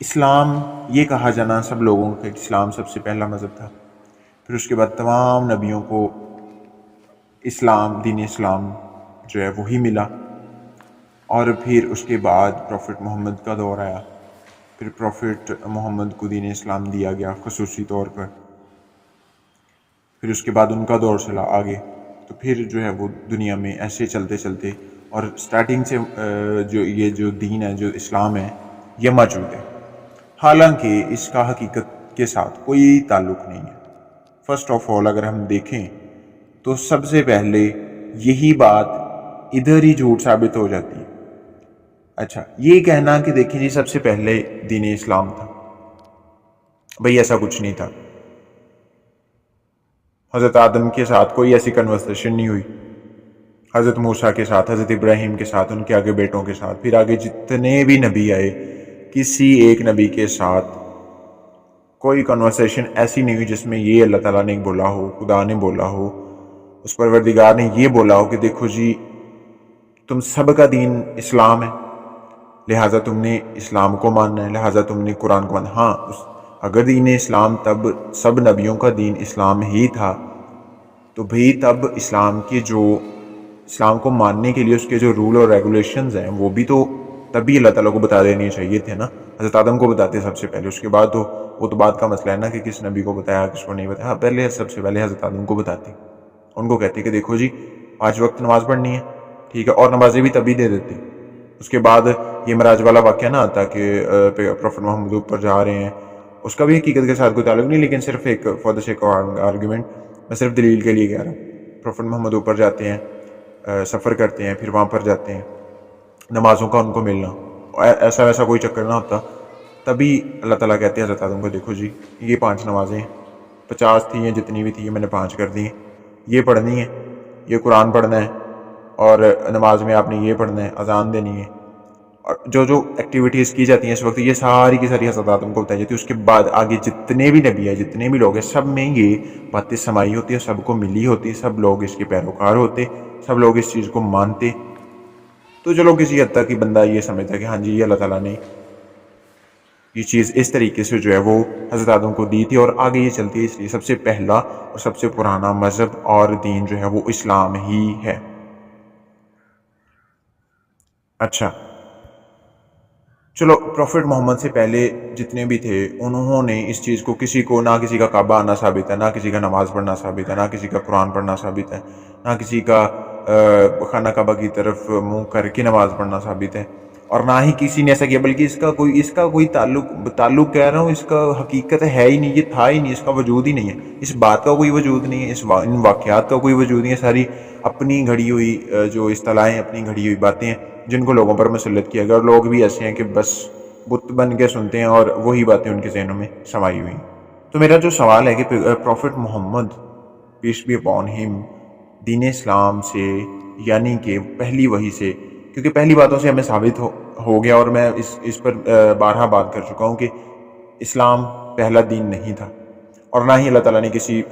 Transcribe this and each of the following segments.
اسلام یہ کہا جانا سب لوگوں کا کہ اسلام سب سے پہلا مذہب تھا، پھر اس کے بعد تمام نبیوں کو اسلام، دین اسلام جو ہے وہی ملا، اور پھر اس کے بعد پروفٹ محمد کا دور آیا، پھر پروفٹ محمد کو دین اسلام دیا گیا خصوصی طور پر، پھر اس کے بعد ان کا دور چلا آگے، تو پھر جو ہے وہ دنیا میں ایسے چلتے چلتے اور سٹارٹنگ سے جو دین ہے، جو اسلام ہے، یہ موجود ہے، حالانکہ اس کا حقیقت کے ساتھ کوئی تعلق نہیں ہے۔ فرسٹ آف آل اگر ہم دیکھیں تو سب سے پہلے یہی بات ادھر ہی جھوٹ ثابت ہو جاتی ہے۔ اچھا، یہ کہنا کہ دیکھیں جی سب سے پہلے دین اسلام تھا، بھئی ایسا کچھ نہیں تھا۔ حضرت آدم کے ساتھ کوئی ایسی کنورسیشن نہیں ہوئی، حضرت موسیٰ کے ساتھ، حضرت ابراہیم کے ساتھ، ان کے آگے بیٹوں کے ساتھ، پھر آگے جتنے بھی نبی آئے، کسی ایک نبی کے ساتھ کوئی کنورسیشن ایسی نہیں ہوئی جس میں یہ اللہ تعالیٰ نے بولا ہو، خدا نے بولا ہو، اس پروردگار نے یہ بولا ہو کہ دیکھو جی تم سب کا دین اسلام ہے، لہٰذا تم نے اسلام کو ماننا ہے، لہٰذا تم نے قرآن کو ماننا ہے۔ ہاں، اگر دین اسلام تب سب نبیوں کا دین اسلام ہی تھا تو بھی تب اسلام کو ماننے کے لیے اس کے جو رول اور ریگولیشنز ہیں وہ بھی تو تبھی اللہ تعالیٰ کو بتا دینے چاہیے تھے نا۔ حضرت آدم کو بتاتے سب سے پہلے، اس کے بعد تو وہ تو بات کا مسئلہ ہے نا کہ کس نبی کو بتایا کس کو نہیں بتایا، پہلے سب سے پہلے حضرت آدم کو بتاتے، ان کو کہتے کہ دیکھو جی 5 وقت نماز پڑھنی ہے، ٹھیک ہے، اور نمازیں بھی تبھی دے دیتے۔ اس کے بعد یہ معراج والا واقعہ نہ آتا کہ پروفٹ محمد اوپر جا رہے ہیں، اس کا بھی حقیقت کے ساتھ کوئی تعلق نہیں، لیکن صرف ایک for the sake of argument میں صرف دلیل کے لیے کہہ رہا ہوں۔ پروفٹ محمد اوپر جاتے ہیں، سفر کرتے ہیں، پھر وہاں پر جاتے ہیں، نمازوں کا ان کو ملنا، ایسا ویسا کوئی چکر نہ ہوتا، تبھی اللہ تعالیٰ کہتے ہیں حضرت آدم کو دیکھو جی یہ 5 نمازیں 50 تھیں یا جتنی بھی تھیں میں نے 5 کر دی ہیں، یہ پڑھنی ہے، یہ قرآن پڑھنا ہے، اور نماز میں آپ نے یہ پڑھنا ہے، اذان دینی ہے، اور جو ایکٹیویٹیز کی جاتی ہیں اس وقت یہ ساری کی ساری حضرت آدم کو بتائی جاتی ہے۔ اس کے بعد آگے جتنے بھی نبی ہیں، جتنے بھی لوگ ہیں، سب میں یہ باتیں سمائی ہوتی ہیں، سب کو ملی ہوتی ہے، سب لوگ اس کے پیروکار ہوتے، سب لوگ اس چیز کو مانتے۔ تو چلو کسی حد تک کہ بندہ یہ سمجھتا ہے کہ ہاں جی یہ اللہ تعالیٰ نے یہ چیز اس طریقے سے جو ہے وہ حضرت آدم کو دی تھی اور آگے یہ چلتی ہے، اس لیے سب سے پہلا اور سب سے پرانا مذہب اور دین جو ہے وہ اسلام ہی ہے۔ اچھا چلو، پروفٹ محمد سے پہلے جتنے بھی تھے انہوں نے اس چیز کو کسی کو نہ کسی کا کعبہ آنا ثابت ہے، نہ کسی کا نماز پڑھنا ثابت ہے، نہ کسی کا قرآن پڑھنا ثابت ہے، نہ کسی کا خانہ کعبہ کی طرف منہ کر کے نماز پڑھنا ثابت ہے، اور نہ ہی کسی نے ایسا کیا، بلکہ اس کا کوئی تعلق کہہ رہا ہوں، اس کا حقیقت ہے ہی نہیں، یہ تھا ہی نہیں، اس کا وجود ہی نہیں ہے، اس بات کا کوئی وجود نہیں ہے، ان واقعات کا کوئی وجود نہیں ہے، ساری اپنی گھڑی ہوئی جو اصطلاحیں، اپنی گھڑی ہوئی باتیں ہیں جن کو لوگوں پر مسلط کیا گیا، اور لوگ بھی ایسے ہیں کہ بس بت بن کے سنتے ہیں اور وہی باتیں ان کے ذہنوں میں سمائی ہوئی ہیں۔ تو میرا جو سوال ہے کہ prophet Muhammad peace be upon him دین اسلام سے، یعنی کہ پہلی وحی سے، کیونکہ پہلی باتوں سے ہمیں ثابت ہو گیا، اور میں اس پر بارہا بات کر چکا ہوں کہ اسلام پہلا دین نہیں تھا، اور نہ ہی اللہ تعالیٰ نے کسی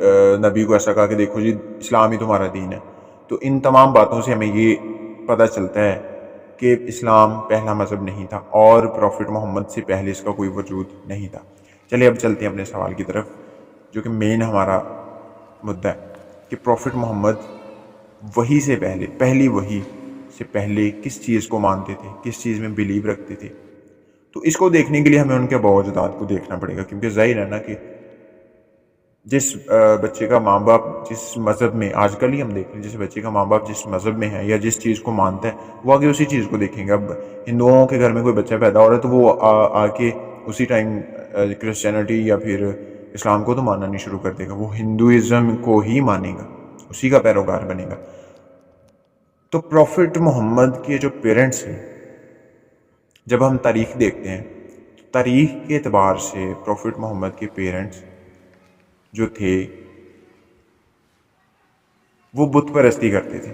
نبی کو ایسا کہا کہ دیکھو جی اسلام ہی تمہارا دین ہے۔ تو ان تمام باتوں سے ہمیں یہ پتہ چلتا ہے کہ اسلام پہلا مذہب نہیں تھا، اور پروفٹ محمد سے پہلے اس کا کوئی وجود نہیں تھا۔ چلیے اب چلتے ہیں اپنے سوال کی طرف، جو کہ مین ہمارا مدعا ہے کہ پروفٹ محمد وحی سے پہلے، پہلی وحی سے پہلے کس چیز کو مانتے تھے، کس چیز میں بلیو رکھتے تھے۔ تو اس کو دیکھنے کے لیے ہمیں ان کے باوجدات کو دیکھنا پڑے گا، کیونکہ ظاہر ہے نا کہ جس بچے کا ماں باپ جس مذہب میں، آج کل ہی ہم دیکھ لیں، جس بچے کا ماں باپ جس مذہب میں ہے یا جس چیز کو مانتا ہے وہ آگے اسی چیز کو دیکھیں گے۔ اب ہندوؤں کے گھر میں کوئی بچہ پیدا ہو رہا ہے تو وہ آ کے اسی ٹائم کرسچینٹی یا پھر اسلام کو تو ماننا نہیں شروع کر دے گا، وہ ہندوازم کو ہی مانے گا، اسی کا پیروکار بنے گا۔ تو پروفٹ محمد کے جو پیرنٹس ہیں، جب ہم تاریخ دیکھتے ہیں تو تاریخ کے اعتبار سے پروفٹ محمد کے پیرنٹس جو تھے وہ بت پرستی کرتے تھے،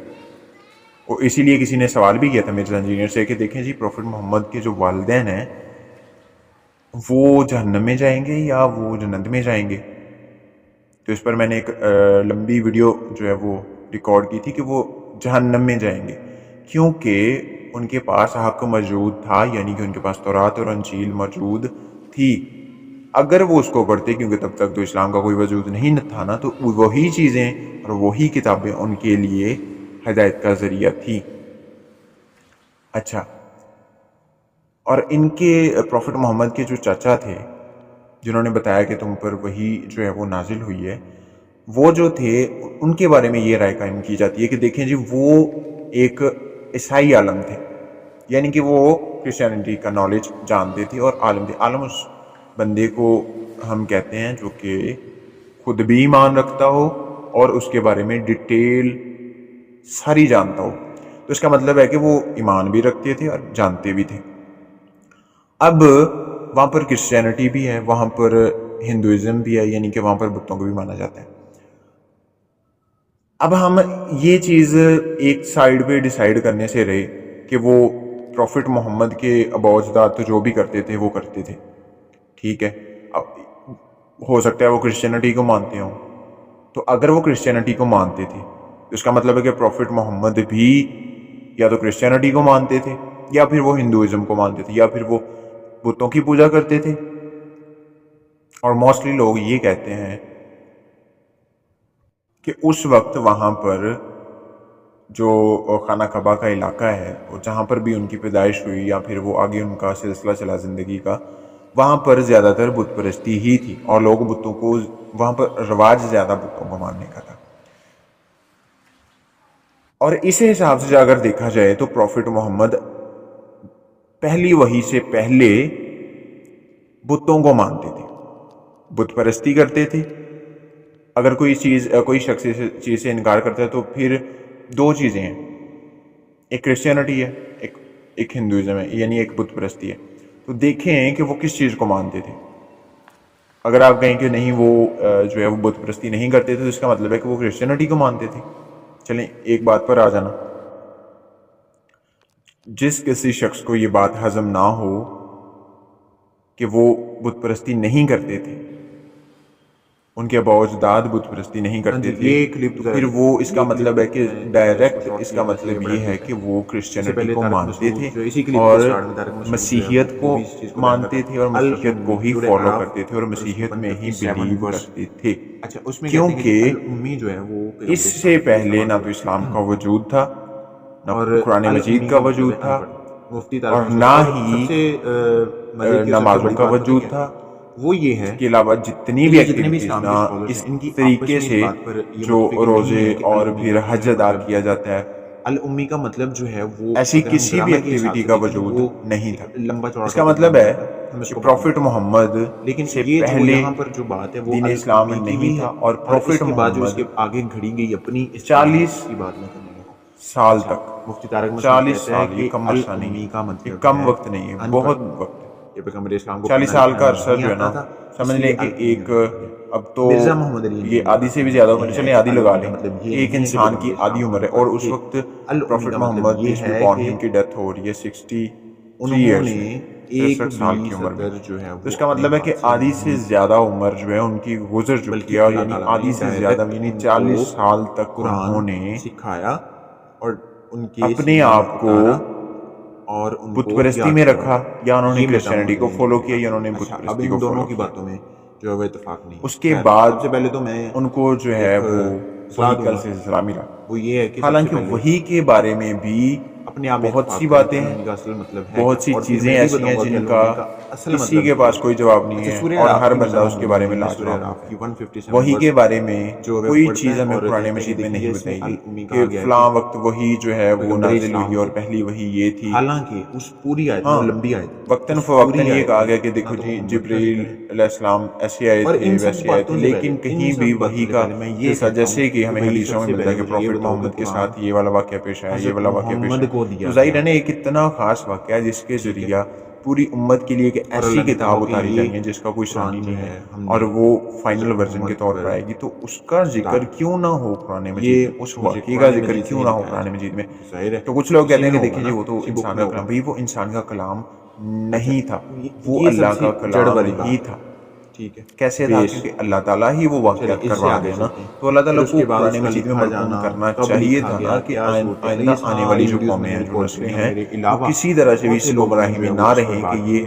اور اسی لیے کسی نے سوال بھی کیا تھا مرزا انجینئر سے کہ دیکھیں جی پروفٹ محمد کے جو والدین ہیں وہ جہنم میں جائیں گے یا وہ جنت میں جائیں گے؟ تو اس پر میں نے ایک لمبی ویڈیو جو ہے وہ ریکارڈ کی تھی کہ وہ جہنم میں جائیں گے، کیونکہ ان کے پاس حق موجود تھا، یعنی کہ ان کے پاس تورات اور انجیل موجود تھی. اگر وہ اس کو پڑھتے، کیونکہ تب تک تو اسلام کا کوئی وجود نہیں تھا نا، تو وہی چیزیں اور وہی کتابیں ان کے لیے ہدایت کا ذریعہ تھی. اچھا، اور ان کے پروفٹ محمد کے جو چاچا تھے جنہوں نے بتایا کہ تم پر وہی جو ہے وہ نازل ہوئی ہے، وہ جو تھے ان کے بارے میں یہ رائے قائم کی جاتی ہے کہ دیکھیں جی وہ ایک عیسائی عالم تھے، یعنی کہ وہ کرسچینٹی کا نالج جانتے تھے اور عالم تھے. عالم اس بندے کو ہم کہتے ہیں جو کہ خود بھی ایمان رکھتا ہو اور اس کے بارے میں ڈیٹیل ساری جانتا ہو. تو اس کا مطلب ہے کہ وہ ایمان بھی رکھتے تھے اور جانتے بھی تھے. اب وہاں پر کرسچینٹی بھی ہے، وہاں پر ہندوازم بھی ہے، یعنی کہ وہاں پر بتوں کو بھی مانا جاتا ہے. اب ہم یہ چیز ایک سائیڈ پہ ڈیسائیڈ کرنے سے رہے کہ وہ پروفٹ محمد کے آباء و اجداد تو جو بھی کرتے تھے وہ کرتے تھے، ٹھیک ہے. اب ہو سکتا ہے وہ کرسچینٹی کو مانتے ہوں، تو اگر وہ کرسچینٹی کو مانتے تھے تو اس کا مطلب ہے کہ پروفٹ محمد بھی یا تو کرسچینٹی کو مانتے تھے، یا پھر وہ ہندوازم کو مانتے تھے، یا پھر وہ بتوں کی پوجا کرتے تھے. اور موسٹلی لوگ یہ کہتے ہیں کہ اس وقت وہاں پر جو خانہ کعبہ کا علاقہ ہے، جہاں پر بھی ان کی پیدائش ہوئی یا پھر وہ آگے ان کا سلسلہ چلا زندگی کا، وہاں پر زیادہ تر بت پرستی ہی تھی اور لوگ بتوں کو وہاں پر رواج زیادہ بتوں کو ماننے کا تھا. اور اس حساب سے اگر دیکھا جائے تو پروفٹ محمد پہلی وحی سے پہلے بتوں کو مانتے تھے، بت پرستی کرتے تھے. اگر کوئی شخص چیز سے انکار کرتا ہے تو پھر دو چیزیں ہیں، ایک کرسچینٹی ہے، ایک ہندوازم ہے، یعنی ایک بت پرستی ہے. تو دیکھیں کہ وہ کس چیز کو مانتے تھے. اگر آپ کہیں کہ نہیں وہ جو ہے وہ بت پرستی نہیں کرتے تھے تو اس کا مطلب ہے کہ وہ کرسچینٹی کو مانتے تھے. چلیں ایک بات پر آ جانا، جس کسی شخص کو یہ بات ہضم نہ ہو کہ وہ بت پرستی نہیں کرتے تھے، ان کے آباء و اجداد بت پرستی نہیں کرتے تھے، پھر وہ اس کا مطلب ہے کہ ڈائریکٹ اس کا مطلب یہ ہے کہ وہ کرسچینٹی کو مانتے تھے اور مسیحیت کو مانتے تھے اور مسیحیت کو ہی فالو کرتے تھے اور مسیحیت میں ہی بلیو کرتے تھے، کیونکہ اس سے پہلے نہ تو اسلام کا وجود تھا، نہ قرآن مجید کا وجود تھا، اور نہ ہی نمازوں کا وجود تھا. وہ یہ ہے، اس کے علاوہ جتنی بھی ایکٹیویٹیز نا اس طریقے سے جو روزے اور پھر حج ادا کیا جاتا ہے، الامی کا مطلب جو ہے وہ ایسی کسی بھی ایکٹیویٹی کا وجود نہیں تھا. اس کا مطلب ہے کہ پروفٹ محمد لیکن سے یہ پہلے یہاں پر جو بات ہے وہ دین اسلام نہیں تھا، اور پروفٹ محمد 40 کی بات میں کرنے لگا سال تک، مفتی طارق مسعود 40 کہتے ہیں سال، کہ یہ کم عرصہ نہیں، الامی کا مطلب یہ کم وقت نہیں ہے، بہت وقت ہے. یہ پیغمبر اسلام کو 40 سال کا عرصہ جو ہے نا، سمجھ لیں کہ ایک اب تو مرزا محمد علی یہ آدھی سے بھی زیادہ عمر، چلیں آدھی لگا لیں، ایک انسان کی آدھی عمر ہے. اور اس وقت پروفٹ محمد کی ڈیتھ ہو رہی ہے 63 ایئرس میں، 63 سال کی عمر میں. جو ہے تو اس کا مطلب ہے کہ آدھی سے زیادہ عمر جو ہے ان کی گزر چکی ہے، یعنی آدھی سے زیادہ یعنی 40 سال تک انہوں نے سکھایا اور ان کے اپنے آپ کو اور بت پرستی میں رکھا، یا انہوں نے کرسچینٹی کو فالو کیا، یا انہوں نے بت پرستی کو دونوں فالو کی کیا. باتوں میں جو ہے وہ اتفاق نہیں. اس کے بعد سب سے پہلے تو میں ان کو جو ہے وہ وہی کل سے سلسلہ ملا. وہ یہ ہے کہ حالانکہ وہی کے بارے میں بھی اپنے آپ بہت سی باتیں ہیں، بہت سی چیزیں ایسی ہیں جن کا کسی کے پاس کوئی جواب نہیں ہے، اور ہر بندہ اس کے بارے میں لاجواب ہے. وہی کے بارے میں کوئی چیز ہمیں قرآن مجید میں نہیں بتائی کہ فلاں وقت وہی جو ہے وہ نازل ہوئی اور پہلی وہی یہ تھی. حالانکہ اس پوری آیت میں لمبی آیت وقتاً فوقتاً یہ کہا گیا کہ دیکھو جی جبرائیل علیہ السلام ایسے آئے تھے ویسے آئے تھے، لیکن کہیں بھی وہی کا قصہ، جیسے کہ ہمیں حدیثوں میں ملتا ہے کہ پروفٹ محمد کے ساتھ یہ والا واقعہ پیش آیا، یہ والا واقعہ پیش آیا. تو ظاہر ہے نا ایک اتنا خاص واقعہ ہے جس کے ذریعہ پوری امت کے لیے ایک ایسی کتاب اتاری جائیں گے جس کا کوئی ثانی نہیں ہے اور وہ فائنل ورژن کے طور پر آئے گی، تو اس کا ذکر کیوں نہ ہو قرآن مجید میں، اس واقعے کا ذکر کیوں نہ ہو قرآن مجید میں. تو کچھ لوگ کہتے ہیں کہ دیکھیں جی وہ تو انسان کا کلام، بھائی وہ انسان کا کلام نہیں تھا، وہ اللہ کا کلام ہی تھا. کیسے تھا؟ کیونکہ اللہ تعالیٰ ہی وہ واقعات کروا دے نا، تو اللہ تعالیٰ کو قرآن مجید میں مرقوم کرنا چاہیے تھا نا کہ آئندہ آنے والی جو قومیں ہیں، جو نسلیں ہیں، وہ کسی طرح سے بھی اس گمراہی میں نہ رہیں کہ یہ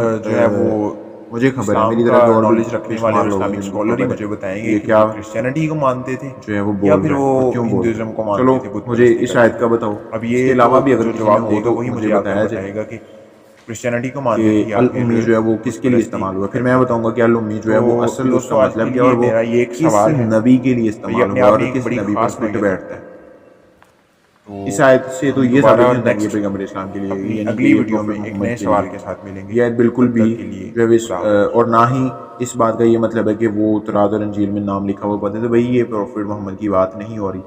جو ہے وہ مجھے خبر ہے، اسلام میری کا طرح اور نالج رکھنے والے اور اسلامک اسلامک اسکالر ہی مجھے بتائیں گے یہ کہ کیا وہ کرسچینٹی کو مانتے تھے جو ہے وہ یا بول پھر رہے وہ ہیں اور کیوں بول رہے ہندوازم کو ہیں. مانتے چلو تھے، بت مجھے پرستی اس کرتے آیت کا تھے. بتاؤ. اب اس کے یہ علاوہ بھی تو اگر جو کسی نے جواب دے ہوگا تو وہی مجھے مجھے آ کر بتایا جائے بتائے گا کہ کرسچینٹی کو کہ مانتے تھے یا پھر الامی جو ہے وہ کس بت کے لیے پرستی استعمال ہوا. پھر میں کرتے تھے. بتاؤں گا کہ الامی جو ہے تو وہ اصل اس کا دوستوں آج کے مطلب کیا لیے اور وہ میرا یہ ایک کس سوال ہے، نبی کے لیے یہ استعمال اپنے ہوا آپ اور میں ایک کس بڑی نبی پر خاص فٹ نوعیت بیٹھتا رکھتا ہے. ہے. تو اس آیت سے تو ہم یہ ثابت دوبارہ نہیں ہوتا کہ یہ نیکسٹ پیغمبر اسلام کے لیے ہے، اپنی یعنی کہ اگلی یہ ویڈیو میں پروفٹ ایک محمد نئے کے سوال لیے. کے ساتھ ملیں گے. یہ آیت بالکل تب بھی تک کے لیے جو ہے خدا حافظ. اور نہ ہی اس بات کا یہ مطلب ہے کہ وہ تورات اور انجیل میں نام لکھا ہوا پتہ ہے تو بھائی یہ پروفٹ محمد کی بات نہیں ہو رہی.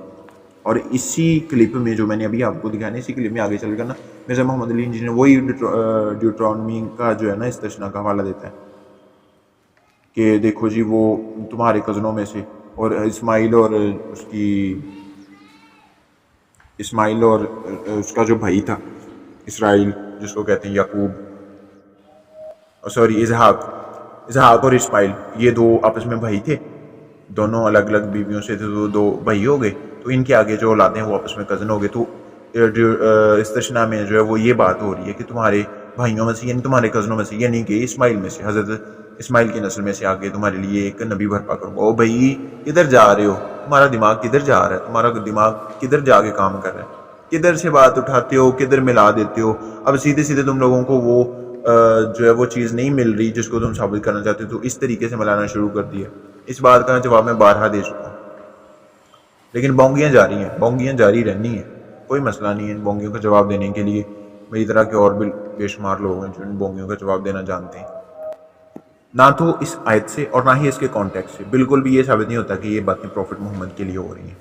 اور اسی کلپ میں جو میں نے ابھی آپ کو دکھایا نا، اسی کلپ میں آگے چل کر نا مرزا محمد علی انجینئر وہی ڈیوٹرانومی کا جو ہے نا استثنا کا حوالہ دیتا ہے کہ دیکھو جی وہ تمہارے کزنوں میں سے، اور اسماعیل اور اس کا جو بھائی تھا اسرائیل، جس کو کہتے ہیں یعقوب، سوری اسحاق اور اسماعیل، یہ دو آپس میں بھائی تھے، دونوں الگ الگ بیویوں سے تھے، تو دو بھائی ہو گئے، تو ان کے آگے جو اولادیں ہیں وہ آپس میں کزن ہو گئے. تو استثنا میں جو ہے وہ یہ بات ہو رہی ہے کہ تمہارے بھائیوں میں سے، یعنی تمہارے کزنوں میں سے، یعنی کہ اسماعیل میں سے، حضرت اسماعیل کی نسل میں سے آگے تمہارے لیے ایک نبی برپا کروں گا. او بھائی کدھر جا رہے ہو؟ تمہارا دماغ کدھر جا رہا ہے؟ تمہارا دماغ کدھر جا کے کام کر رہا ہے؟ کدھر سے بات اٹھاتے ہو، کدھر ملا دیتے ہو؟ اب سیدھے سیدھے تم لوگوں کو وہ جو ہے وہ چیز نہیں مل رہی جس کو تم ثابت کرنا چاہتے ہو، تو اس طریقے سے ملانا شروع کر دیا. اس بات کا جواب میں بارہا دے چکا ہوں، لیکن بونگیاں جاری ہیں، بونگیاں جاری رہنی ہیں، کوئی مسئلہ نہیں ہے. ان بونگیوں کا جواب دینے کے لیے میری طرح کے اور بھی بے شمار لوگ ہیں جو ان بونگیوں کا جواب دینا جانتے ہیں. نہ تو اس آیت سے اور نہ ہی اس کے کانٹیکس سے بالکل بھی یہ ثابت نہیں ہوتا کہ یہ باتیں پروفٹ محمد کے لیے ہو رہی ہیں.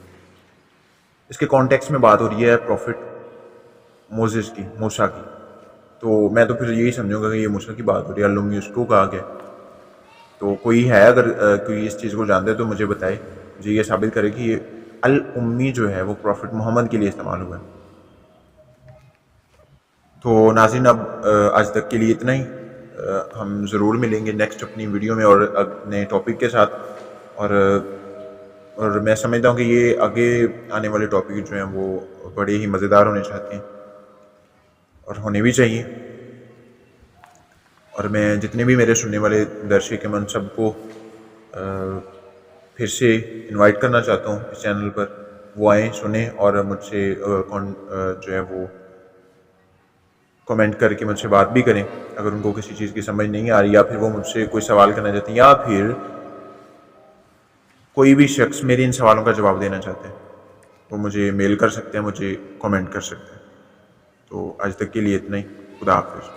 اس کے کانٹیکس میں بات ہو رہی ہے پروفٹ موسیٰ کی، تو میں تو پھر یہی سمجھوں گا کہ یہ موسیٰ کی بات ہو رہی ہے. المی اس کو کہا گیا. تو کوئی ہے اگر کوئی اس چیز کو جانتا ہے تو مجھے بتائے، مجھے یہ ثابت کرے کہ یہ الامی جو ہے وہ پروفٹ محمد کے لیے استعمال ہوا ہے. تو ناظرین اب آج تک کے لیے اتنا ہی. ہم ضرور ملیں گے نیکسٹ اپنی ویڈیو میں اور نئے ٹاپک کے ساتھ. اور میں سمجھتا ہوں کہ یہ آگے آنے والے ٹاپک جو ہیں وہ بڑے ہی مزیدار ہونے چاہتے ہیں اور ہونے بھی چاہیے. اور میں جتنے بھی میرے سننے والے درشک ہیں، ان سب کو پھر سے انوائٹ کرنا چاہتا ہوں اس چینل پر، وہ آئیں سنیں اور مجھ سے جو ہے وہ کمنٹ کر کے مجھ سے بات بھی کریں اگر ان کو کسی چیز کی سمجھ نہیں آ رہی، یا پھر وہ مجھ سے کوئی سوال کرنا چاہتے ہیں، یا پھر کوئی بھی شخص میرے ان سوالوں کا جواب دینا چاہتے ہیں، وہ مجھے میل کر سکتے ہیں، مجھے کمنٹ کر سکتے ہیں. تو آج تک کے لیے اتنا ہی. خدا حافظ.